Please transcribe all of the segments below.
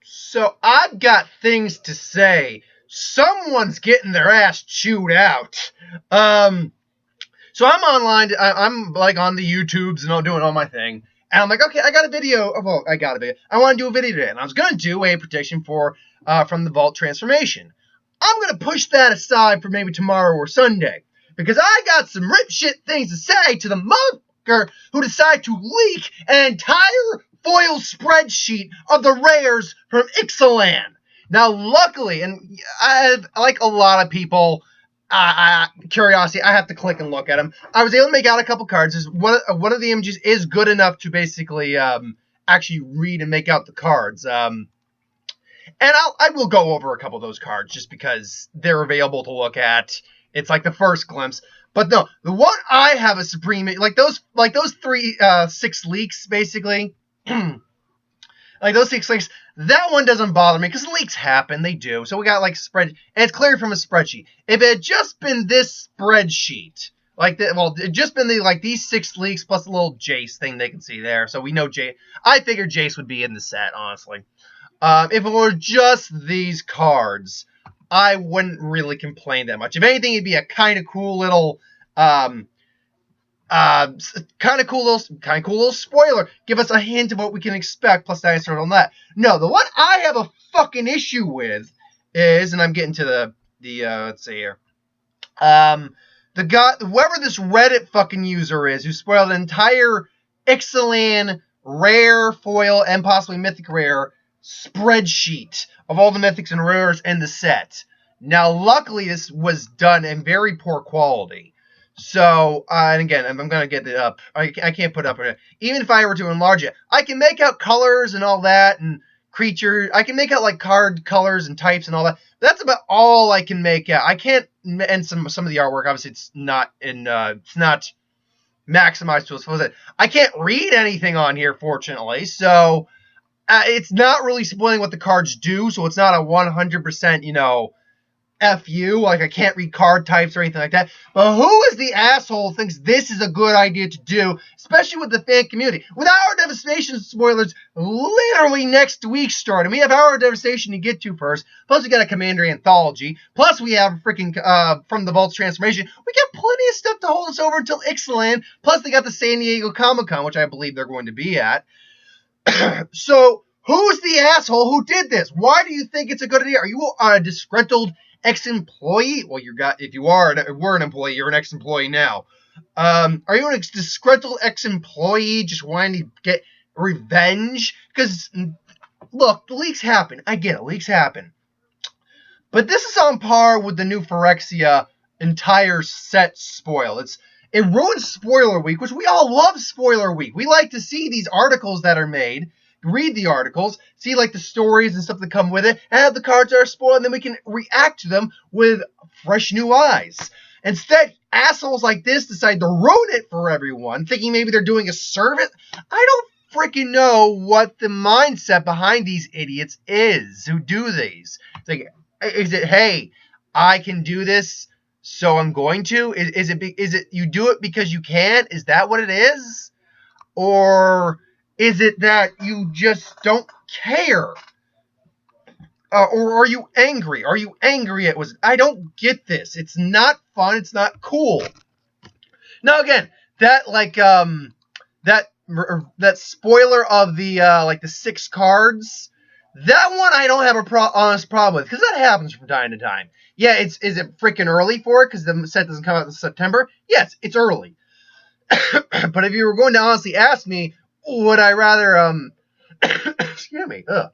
So I've got things to say. Someone's getting their ass chewed out. So I'm online. I'm like on the YouTubes and I'm doing all my thing. And I'm like, okay, I got a video. Well, I got a video. I want to do a video today. And I was going to do a prediction for from the Vault transformation. I'm going to push that aside for maybe tomorrow or Sunday. Because I got some rip shit things to say to the motherfucker who decided to leak an entire foil spreadsheet of the rares from Ixalan. Now, luckily, and like a lot of people, curiosity, I have to click and look at them. I was able to make out a couple cards. One of the images is good enough to basically actually read and make out the cards. And I will go over a couple of those cards just because they're available to look at. It's like the first glimpse. But no, the one I have a supreme, like those 6 leaks, basically. Like those 6 leaks, that one doesn't bother me because leaks happen. They do. So we got like spread, and it's clear from a spreadsheet. If it had just been this spreadsheet, like that, well, it just been these 6 leaks plus a little Jace thing they can see there. So we know Jace. I figured Jace would be in the set, honestly. If it were just these cards, I wouldn't really complain that much. If anything, it'd be a kind of cool little, kind of cool little spoiler. Give us a hint of what we can expect, plus dinosaur on that. No, the one I have a fucking issue with is, and I'm getting to the let's see here. The guy, whoever this Reddit fucking user is, who spoiled an entire Ixalan rare foil and possibly mythic rare spreadsheet of all the mythics and rares in the set. Now, luckily, this was done in very poor quality. So, and again, I'm going to get it up. I can't put it up. Even if I were to enlarge it, I can make out colors and all that, and creatures. I can make out, like, card colors and types and all that. That's about all I can make out. I can't, and some of the artwork, obviously, it's not maximized to its full extent. I can't read anything on here, fortunately, so it's not really spoiling what the cards do, so it's not a 100%, FU, like I can't read card types or anything like that. But who is the asshole who thinks this is a good idea to do, especially with the fan community? With Hour of Devastation spoilers literally next week starting. We have Hour of Devastation to get to first, plus we got a Commander Anthology, plus we have freaking, from the Vault's transformation, we got plenty of stuff to hold us over until Ixalan, plus they got the San Diego Comic-Con, which I believe they're going to be at. So, who's the asshole who did this? Why do you think it's a good idea? Are you a disgruntled ex-employee? Well, if you were an employee, you're an ex-employee now. Are you a disgruntled ex-employee just wanting to get revenge? Because, look, the leaks happen. I get it, leaks happen. But this is on par with the new Phyrexia entire set spoil. It ruins Spoiler Week, which we all love Spoiler Week. We like to see these articles that are made, read the articles, see like the stories and stuff that come with it, and have the cards that are spoiled, and then we can react to them with fresh new eyes. Instead, assholes like this decide to ruin it for everyone, thinking maybe they're doing a service. I don't freaking know what the mindset behind these idiots is who do these. It's like, is it, hey, I can do this, so I'm going to? Is it you do it because you can? Is that what it is? Or is it that you just don't care? Or are you angry? Are you angry at was? I don't get this. It's not fun. It's not cool. Now again, that that spoiler of the the 6 cards, that one I don't have a honest problem with, because that happens from time to time. Yeah, is it freaking early for it because the set doesn't come out in September? Yes, it's early. But if you were going to honestly ask me, would I rather excuse me, I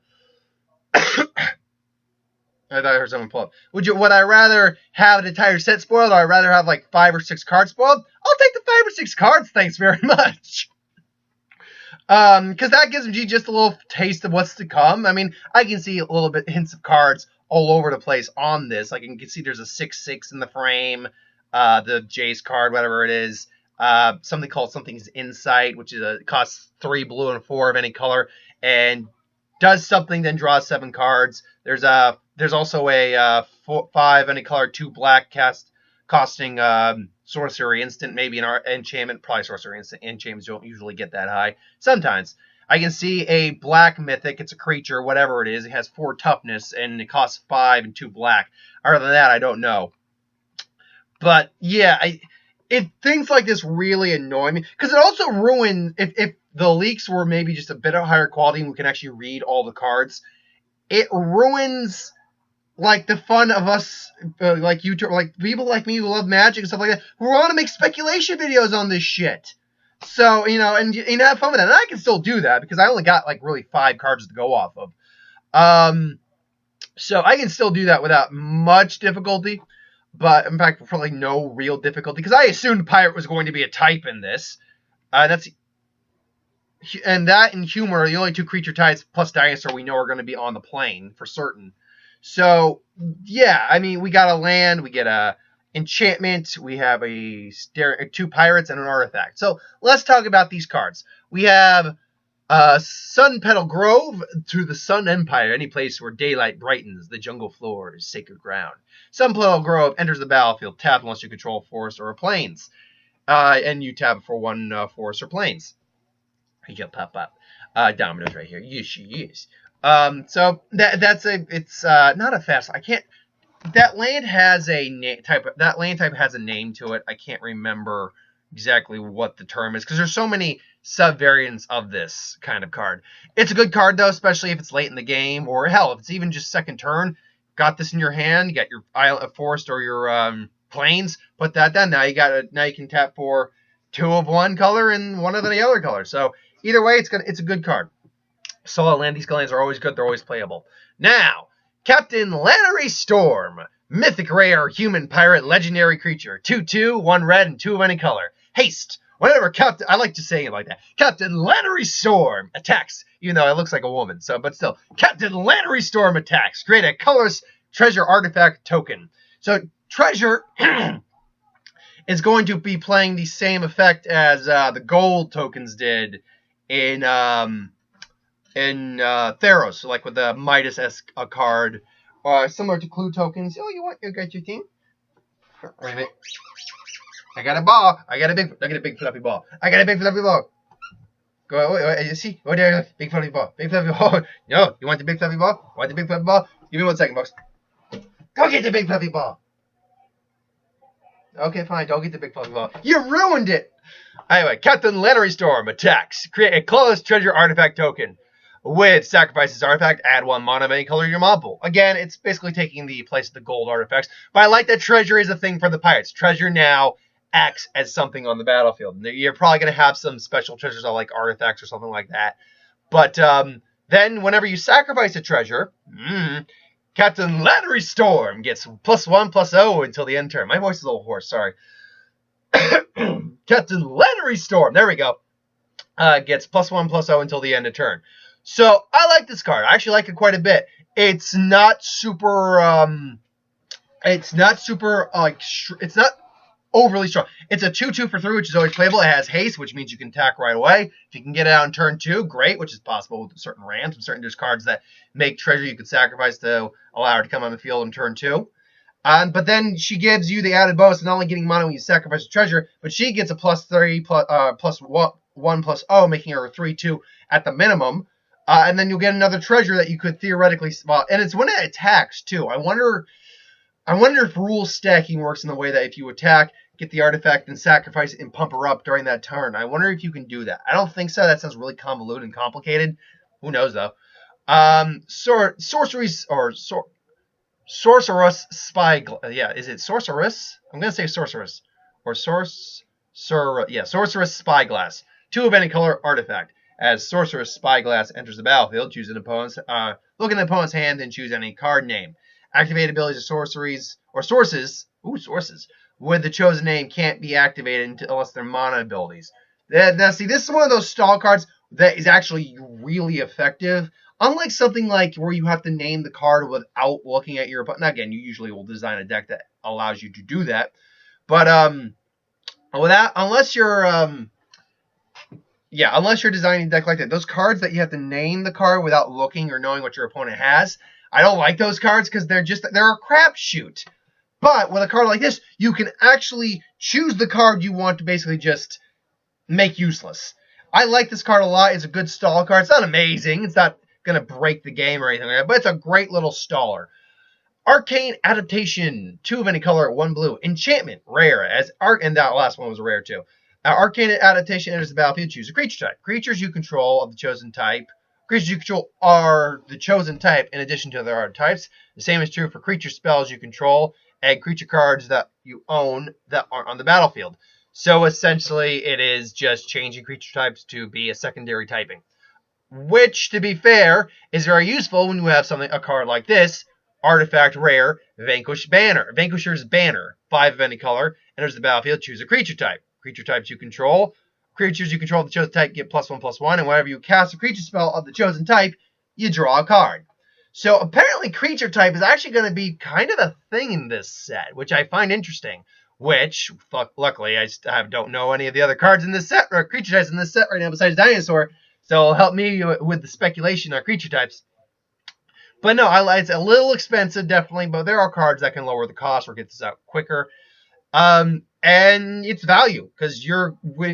thought I heard someone pull up. Would I rather have an entire set spoiled, or I'd rather have like 5 or 6 cards spoiled? I'll take the 5 or 6 cards, thanks very much. Because that gives me just a little taste of what's to come. I mean, I can see a little bit hints of cards all over the place on this. Like, you can see there's a 6/6 in the frame, the Jace card, whatever it is. Something called Something's Insight, which is costs 3 blue and 4 of any color, and does something, then draws 7 cards. There's also a 5 any color, 2 black costing sorcery instant, maybe an enchantment, probably sorcery instant. Enchantments don't usually get that high. Sometimes. I can see a black mythic. It's a creature, whatever it is. It has 4 toughness, and it costs 5 and 2 black. Other than that, I don't know. But yeah, things like this really annoy me because it also ruins if the leaks were maybe just a bit of higher quality and we can actually read all the cards. It ruins like the fun of us, like YouTube, like people like me who love Magic and stuff like that, who want to make speculation videos on this shit. So and have fun with that. And I can still do that because I only got like really 5 cards to go off of. So I can still do that without much difficulty. But in fact, probably no real difficulty because I assumed Pirate was going to be a type in this. That and Humor are the only 2 creature types plus Dinosaur we know are going to be on the plane for certain. So yeah, I mean we got a land, we get a enchantment, we have 2 pirates and an artifact. So let's talk about these cards. We have Sun Petal Grove to the Sun Empire, any place where daylight brightens, the jungle floor is sacred ground. Sun Petal Grove enters the battlefield, tap unless you control forest or plains. And you tap for 1 forest or plains. You'll pop up. Domino's right here. Yes, she is. So it's not a fast. I can't. That land has a type. That land type has a name to it. I can't remember exactly what the term is because there's so many sub-variants of this kind of card. It's a good card though, especially if it's late in the game or hell, if it's even just second turn. Got this in your hand. You got your island, forest or your plains. Put that down. Now you can tap for 2 of one color and 1 of the other color. So either way, it's a good card. Solo land. These lands are always good. They're always playable. Now, Captain Lannery Storm. Mythic rare human pirate legendary creature. 2/2, 1 red and 2 of any color. Haste. Whenever I like to say it like that. Captain Lannery Storm attacks, even though it looks like a woman. But still, Captain Lannery Storm attacks. Create a colorless treasure artifact token. So Treasure is going to be playing the same effect as the gold tokens did in Theros, so like with the Midas-esque card, similar to Clue tokens. Oh, you got your thing? Wait a minute. I got a ball. I got a big fluffy ball. I got a big fluffy ball. Go, wait, you see? Oh, there, big fluffy ball. Big fluffy ball. No, you want the big fluffy ball? Want the big fluffy ball? Give me 1 second, folks. Go get the big fluffy ball. Okay, fine. Don't get the big fluffy ball. You ruined it. Anyway, Captain Lannery Storm attacks. Create a colorless treasure artifact token. With sacrifices artifact, add 1 mana of any color to your mob pool. Again, it's basically taking the place of the gold artifacts. But I like that treasure is a thing for the pirates. Treasure now acts as something on the battlefield. You're probably going to have some special treasures like artifacts or something like that. But then whenever you sacrifice a treasure, Captain Lannery Storm gets +1/+0 until the end turn. My voice is a little hoarse, sorry. Captain Lannery Storm, there we go, gets +1/+0 until the end of turn. So I like this card. I actually like it quite a bit. It's not super, it's not overly strong. It's a 2/2 for 3, which is always playable. It has haste, which means you can attack right away. If you can get it out in turn 2, great, which is possible with certain rams. There's cards that make treasure you could sacrifice to allow her to come on the field in turn 2. But then she gives you the added bonus of not only getting mana when you sacrifice a treasure, but she gets a +1/+0, making her a 3/2 at the minimum. And then you'll get another treasure that you could theoretically, and it's when it attacks too. I wonder if rule stacking works in the way that if you attack, get the artifact, and sacrifice it and pump her up during that turn. I wonder if you can do that. I don't think so. That sounds really convoluted and complicated. Who knows though? Sorceress Spyglass. Yeah, is it Sorceress? I'm gonna say Sorceress or Sorceress Spyglass. 2 of any color artifact. As Sorceress Spyglass enters the battlefield, choose an opponent's look in the opponent's hand and choose any card name. Activated abilities of sorceries or sources with the chosen name can't be activated unless they're mana abilities. Now, see, this is one of those stall cards that is actually really effective. Unlike something like where you have to name the card without looking at your opponent. Now, again, you usually will design a deck that allows you to do that. But unless you're designing a deck like that, those cards that you have to name the card without looking or knowing what your opponent has, I don't like those cards because they're a crapshoot. But with a card like this, you can actually choose the card you want to basically just make useless. I like this card a lot. It's a good stall card. It's not amazing. It's not going to break the game or anything like that, but it's a great little staller. Arcane Adaptation, 2 of any color, 1 blue. Enchantment, rare. And that last one was rare too. Arcane Adaptation enters the battlefield. Choose a creature type. Creatures you control of the chosen type. Creatures you control are the chosen type in addition to their other types. The same is true for creature spells you control and creature cards that you own that aren't on the battlefield. So essentially, it is just changing creature types to be a secondary typing. Which, to be fair, is very useful when you have a card like this. Artifact rare, Vanquisher's Banner, 5 of any color, enters the battlefield, choose a creature type. Creature types you control. Creatures you control of the chosen type get +1/+1, and whenever you cast a creature spell of the chosen type, you draw a card. So apparently creature type is actually going to be kind of a thing in this set, which I find interesting. Which, luckily, I don't know any of the other cards in this set, or creature types in this set right now besides Dinosaur, so it'll help me with the speculation on creature types. But no, it's a little expensive, definitely, but there are cards that can lower the cost or get this out quicker. And it's value, because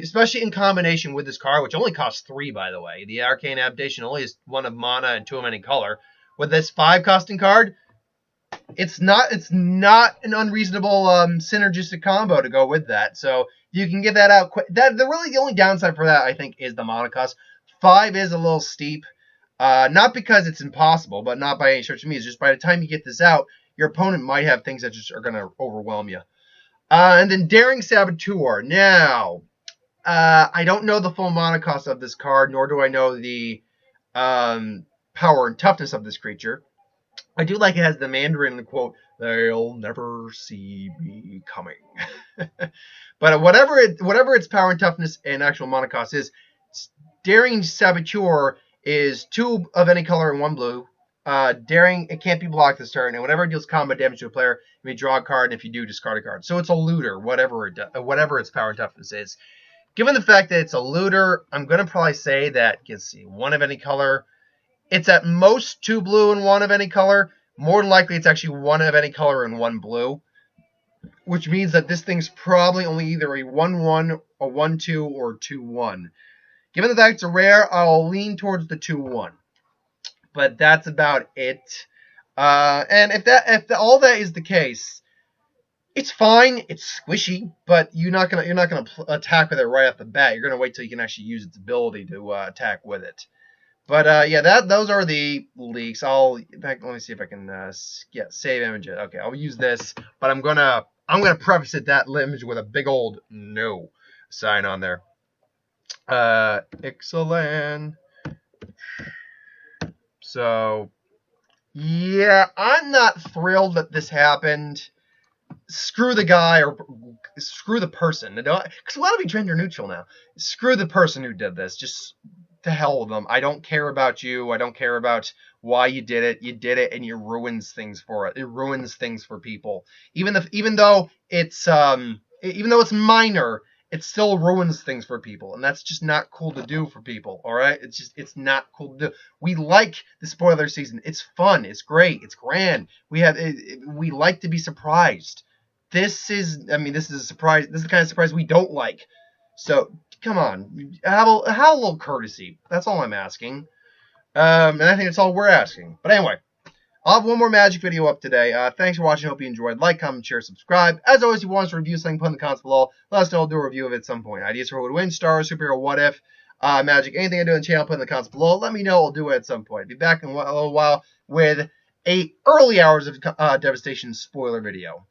especially in combination with this card, which only costs 3, by the way. The Arcane Adaptation only is 1 of mana and 2 of any color. With this 5 costing card, it's not an unreasonable synergistic combo to go with that. So you can get that out quick. The only downside for that, I think, is the mana cost. 5 is a little steep. Not because it's impossible, but not by any stretch of means. Just by the time you get this out, your opponent might have things that just are going to overwhelm you. And then Daring Saboteur. Now, I don't know the full mana cost of this card, nor do I know the power and toughness of this creature. I do like it has the Mandarin quote, "They'll never see me coming." But whatever its power and toughness and actual mana cost is, Daring Saboteur is 2 of any color and 1 blue. Daring, it can't be blocked this turn, and whenever it deals combat damage to a player, you may draw a card, and if you do, discard a card. So it's a looter, whatever its power and toughness is. Given the fact that it's a looter, I'm going to probably say that, let's see, 1 of any color. It's at most 2 blue and 1 of any color. More than likely, it's actually 1 of any color and 1 blue, which means that this thing's probably only either a 1/1, a 1/2, or 2/1. Given the fact it's a rare, I'll lean towards the 2/1. But that's about it. And if all that is the case, it's fine. It's squishy, but you're not gonna attack with it right off the bat. You're gonna wait till you can actually use its ability to attack with it. But yeah, those are the leaks. Let me see if I can save image it. Okay, I'll use this, but I'm gonna preface that image with a big old no sign on there. Ixalan. So, yeah, I'm not thrilled that this happened. Screw the guy or screw the person. Because we want to be gender neutral now. Screw the person who did this. Just to hell with them. I don't care about you. I don't care about why you did it. You did it, and it ruins things for it. It ruins things for people. Even though it's minor, it still ruins things for people, and that's just not cool to do for people. All right, it's not cool to do. We like the spoiler season. It's fun. It's great. It's grand. We like to be surprised. This is a surprise. This is the kind of surprise we don't like. So come on, have a little courtesy. That's all I'm asking. And I think that's all we're asking. But anyway, I'll have one more Magic video up today. Thanks for watching. Hope you enjoyed. Like, comment, share, subscribe. As always, if you want us to review something, put in the comments below. Let us know. I'll do a review of it at some point. Ideas for who would win, stars, superhero, what if, Magic, anything I do on the channel, put in the comments below. Let me know. I'll do it at some point. Be back in a little while with a early hours of Devastation spoiler video.